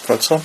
Po co?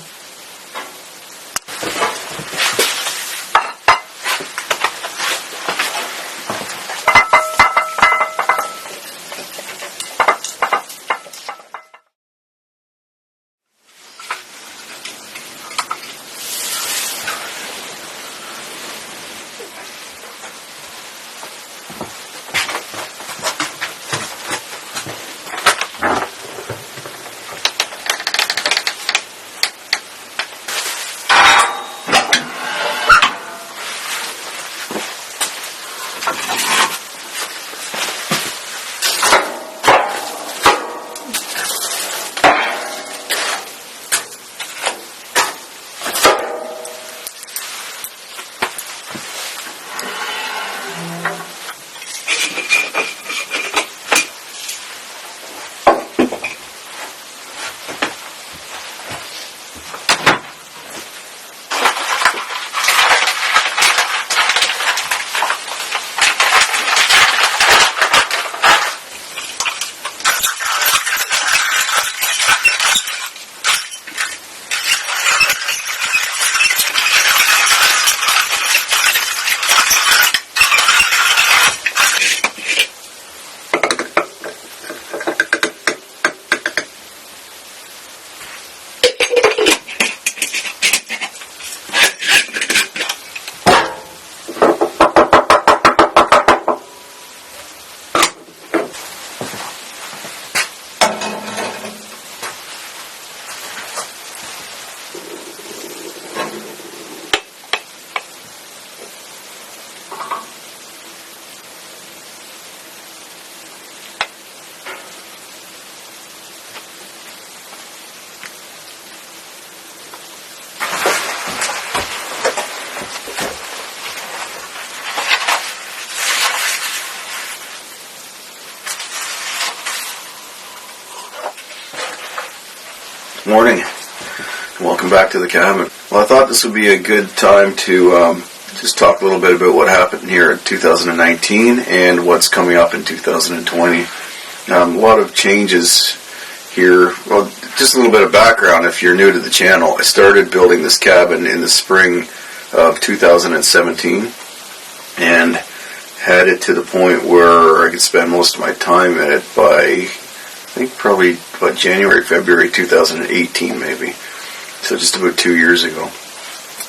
Morning. Welcome back to the cabin. Well, I thought this would be a good time to just talk a little bit about what happened here in 2019 and what's coming up in 2020. A lot of changes here. Well, just a little bit of background if you're new to the channel. I started building this cabin in the spring of 2017 and had it to the point where I could spend most of my time in it by, I think probably about January, February 2018 maybe. So just about 2 years ago.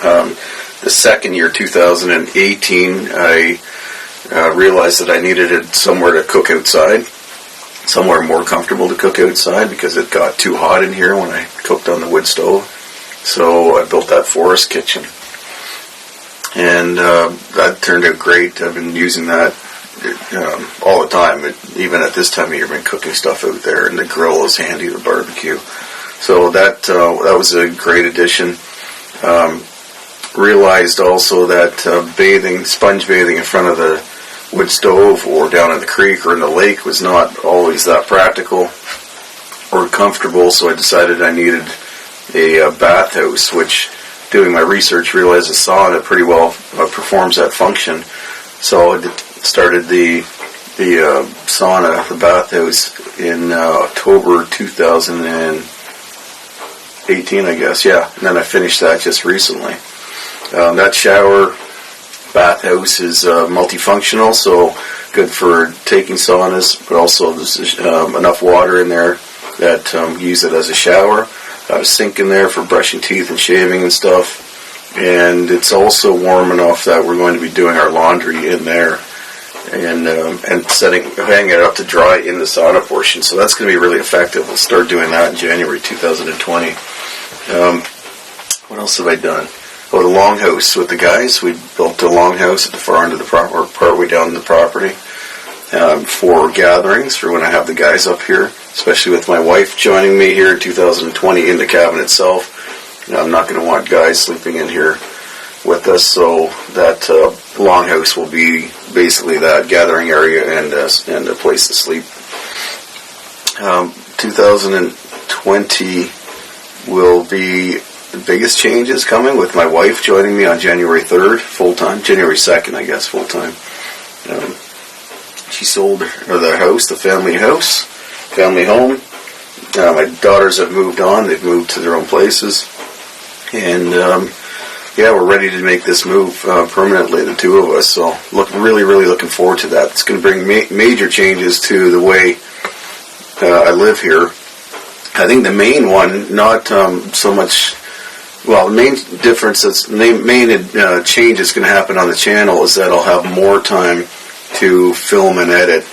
The second year, 2018, I realized that I needed somewhere to cook outside, somewhere more comfortable to cook outside because it got too hot in here when I cooked on the wood stove. So I built that forest kitchen. And that turned out great. I've been using that all the time. Even at this time of year, I've been cooking stuff out there, and the grill is handy, the barbecue. So that was a great addition. Realized also that sponge bathing in front of the wood stove or down in the creek or in the lake was not always that practical or comfortable, so I decided I needed a bathhouse, which, doing my research, realized a sauna pretty well performs that function. So I started the sauna, the bathhouse, in October 2018, I guess, yeah. And then I finished that just recently. That shower bathhouse is multifunctional, so good for taking saunas, but also there's enough water in there that use it as a shower. I have a sink in there for brushing teeth and shaving and stuff. And it's also warm enough that we're going to be doing our laundry in there and hanging it up to dry in the sauna portion. So that's going to be really effective. We'll start doing that in January 2020. What else have I done? Oh, the longhouse with the guys. We built a longhouse at the far end of the property, or partway down the property, for gatherings, for when I have the guys up here, especially with my wife joining me here in 2020 in the cabin itself. I'm not going to want guys sleeping in here with us, so that longhouse will be basically that gathering area and a place to sleep. 2020 will be the biggest changes coming with my wife joining me on January 3rd, full-time, January 2nd, I guess, full-time. She sold the house, the family home. My daughters have moved on. They've moved to their own places. And, we're ready to make this move permanently, the two of us. So really looking forward to that. It's going to bring major changes to the way I live here. I think the main one, not so much... Well, the main difference, change that's going to happen on the channel is that I'll have more time to film and edit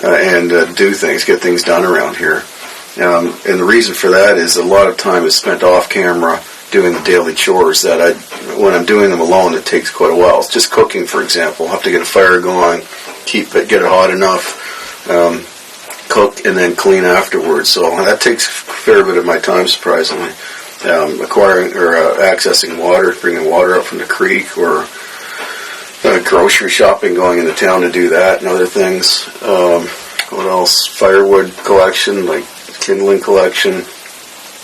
and do things, get things done around here. And the reason for that is a lot of time is spent off camera doing the daily chores that when I'm doing them alone, it takes quite a while. It's just cooking, for example. I'll have to get a fire going, get it hot enough, cook, and then clean afterwards. So that takes a fair bit of my time, surprisingly. Acquiring or accessing water, bringing water up from the creek, or grocery shopping, going into town to do that, and other things. What else? Firewood collection, like kindling collection,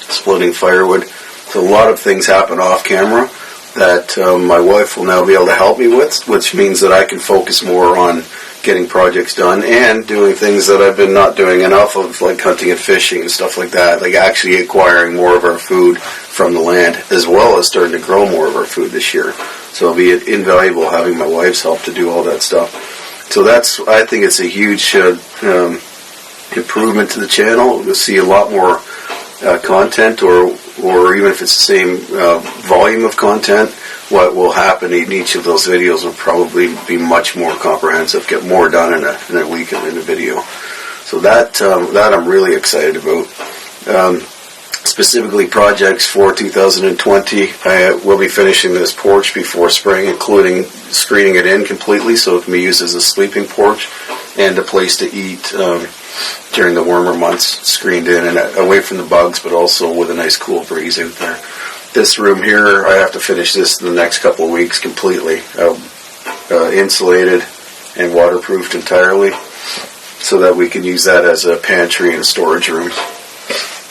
splitting firewood. So a lot of things happen off camera that my wife will now be able to help me with, which means that I can focus more on getting projects done and doing things that I've been not doing enough of, like hunting and fishing and stuff like that, like actually acquiring more of our food from the land, as well as starting to grow more of our food this year. So it'll be invaluable having my wife's help to do all that stuff. So I think it's a huge improvement to the channel. You'll see a lot more content, or even if it's the same volume of content, what will happen in each of those videos will probably be much more comprehensive, get more done in a week in a video. So that I'm really excited about. Specifically projects for 2020, I will be finishing this porch before spring, including screening it in completely so it can be used as a sleeping porch and a place to eat during the warmer months, screened in and away from the bugs, but also with a nice cool breeze out there. This room here, I have to finish this in the next couple of weeks completely, insulated and waterproofed entirely, so that we can use that as a pantry and storage room.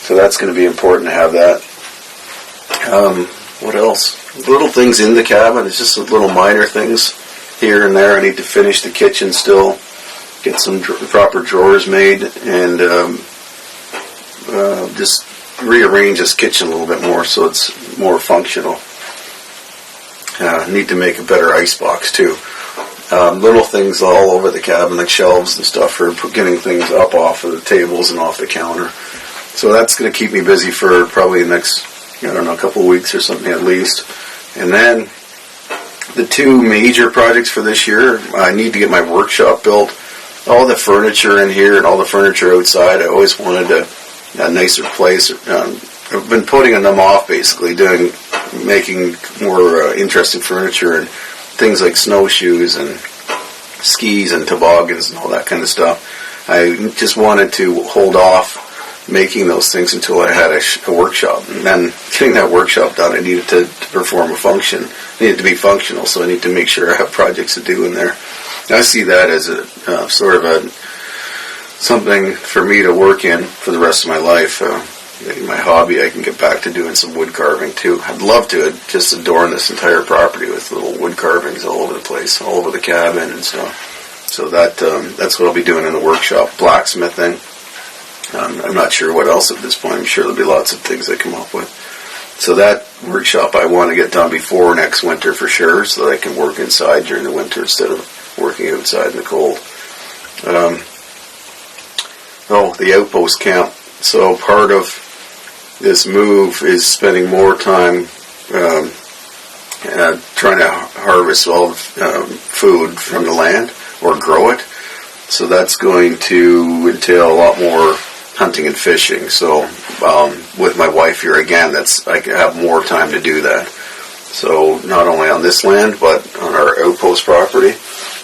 So that's going to be important to have that. What else? Little things in the cabin. It's just little minor things here and there. I need to finish the kitchen still, get some proper drawers made, and just rearrange this kitchen a little bit more so it's more functional. Need to make a better ice box too. Little things all over the cabin, like shelves and stuff for getting things up off of the tables and off the counter. So that's going to keep me busy for probably the next, a couple of weeks or something at least. And then the two major projects for this year, I need to get my workshop built. All the furniture in here and all the furniture outside, I always wanted a nicer place. I've been putting them off, basically, making more interesting furniture and things like snowshoes and skis and toboggans and all that kind of stuff. I just wanted to hold off making those things until I had a workshop. And then getting that workshop done, I needed to perform a function. I needed to be functional, so I need to make sure I have projects to do in there. And I see that as a sort of something for me to work in for the rest of my life. My hobby, I can get back to doing some wood carving too. I'd love to just adorn this entire property with little wood carvings all over the place, all over the cabin and stuff. So that's what I'll be doing in the workshop. Blacksmithing. I'm not sure what else at this point. I'm sure there'll be lots of things I come up with. So that workshop I want to get done before next winter for sure, so that I can work inside during the winter instead of working outside in the cold. The outpost camp. So part of this move is spending more time trying to harvest all food from the land or grow it. So that's going to entail a lot more hunting and fishing. So with my wife here again, I can have more time to do that. So not only on this land, but on our outpost property.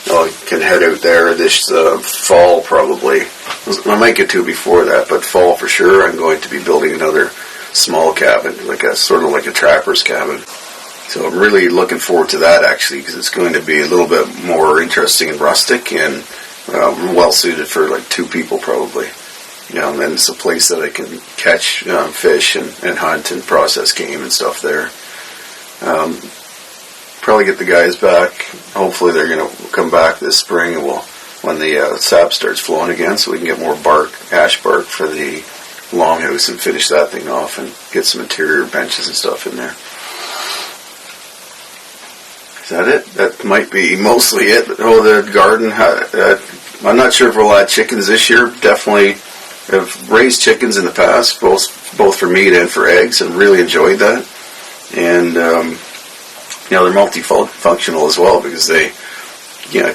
I can head out there this fall probably. I might get to it before that, but fall for sure. I'm going to be building another small cabin, sort of like a trapper's cabin. So I'm really looking forward to that actually, because it's going to be a little bit more interesting and rustic and well suited for like two people probably. And it's a place that I can catch fish and hunt and process game and stuff there. Probably get the guys back. Hopefully they're going to come back this spring when the sap starts flowing again, so we can get more ash bark for the longhouse and finish that thing off and get some interior benches and stuff in there. Is that it? That might be mostly it. The garden. I'm not sure if we'll add chickens this year. Definitely have raised chickens in the past, both for meat and for eggs, and really enjoyed that. And they're multifunctional as well because they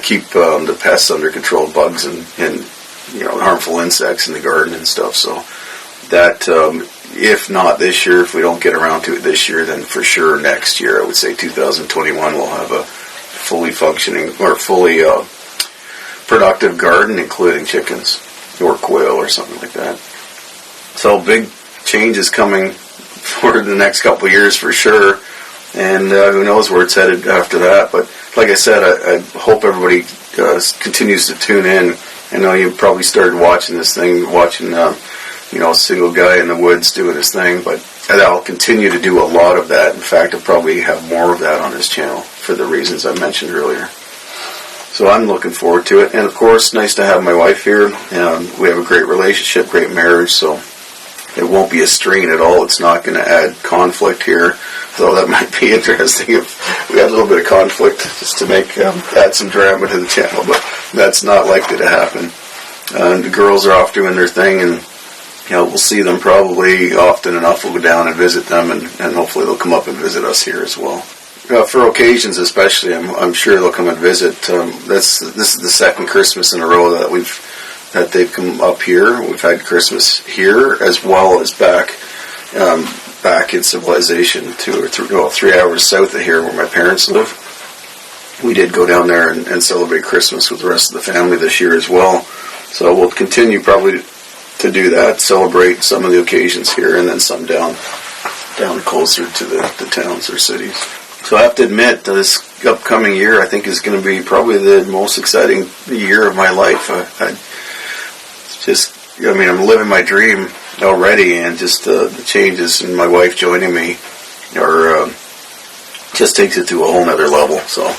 keep the pests under control, bugs and harmful insects in the garden and stuff. So that if not this year, if we don't get around to it this year, then for sure next year, I would say 2021, we'll have a fully functioning or fully productive garden, including chickens or quail or something like that. So big changes coming for the next couple of years for sure, and who knows where it's headed after that. But like I said, I hope everybody continues to tune in. I know you probably started watching this thing, a single guy in the woods doing his thing, but I'll continue to do a lot of that. In fact, I'll probably have more of that on this channel for the reasons I mentioned earlier. So I'm looking forward to it. And of course, nice to have my wife here. We have a great relationship, great marriage, so it won't be a strain at all. It's not going to add conflict here, though that might be interesting if we had a little bit of conflict just to add some drama to the channel, but that's not likely to happen. The girls are off doing their thing, and we'll see them probably often enough. We'll go down and visit them, and hopefully they'll come up and visit us here as well. For occasions especially, I'm sure they'll come and visit. This is the second Christmas in a row that they've come up here. We've had Christmas here as well as back in civilization, 3 hours south of here where my parents live. We did go down there and celebrate Christmas with the rest of the family this year as well. So we'll continue probably to do that, celebrate some of the occasions here, and then some down closer to the towns or cities. So I have to admit, this upcoming year I think is going to be probably the most exciting year of my life. I'm living my dream already, and just the changes and my wife joining me are just takes it to a whole nother level. So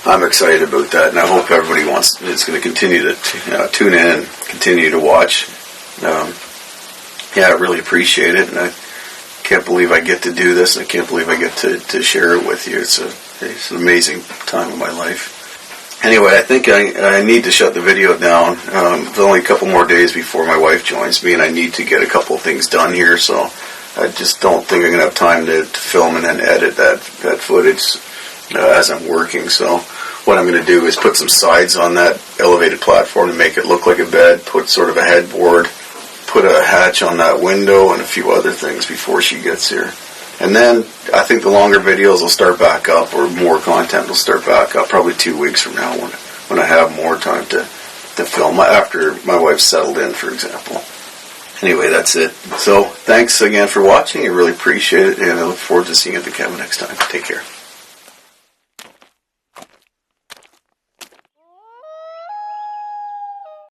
I'm excited about that, and I hope everybody is going to continue to tune in and continue to watch. I really appreciate it, and I can't believe I get to do this. I can't believe I get to share it with you. It's an amazing time of my life. Anyway, I think I need to shut the video down. It's only a couple more days before my wife joins me, and I need to get a couple of things done here, so I just don't think I'm going to have time to film and then edit that footage as I'm working. So what I'm going to do is put some sides on that elevated platform to make it look like a bed, put sort of a headboard, put a hatch on that window, and a few other things before she gets here. And then I think the longer videos will start back up, or more content will start back up, probably 2 weeks from now when I have more time to film, after my wife's settled in, for example. Anyway, that's it. So thanks again for watching. I really appreciate it, and I look forward to seeing you at the cabin next time. Take care.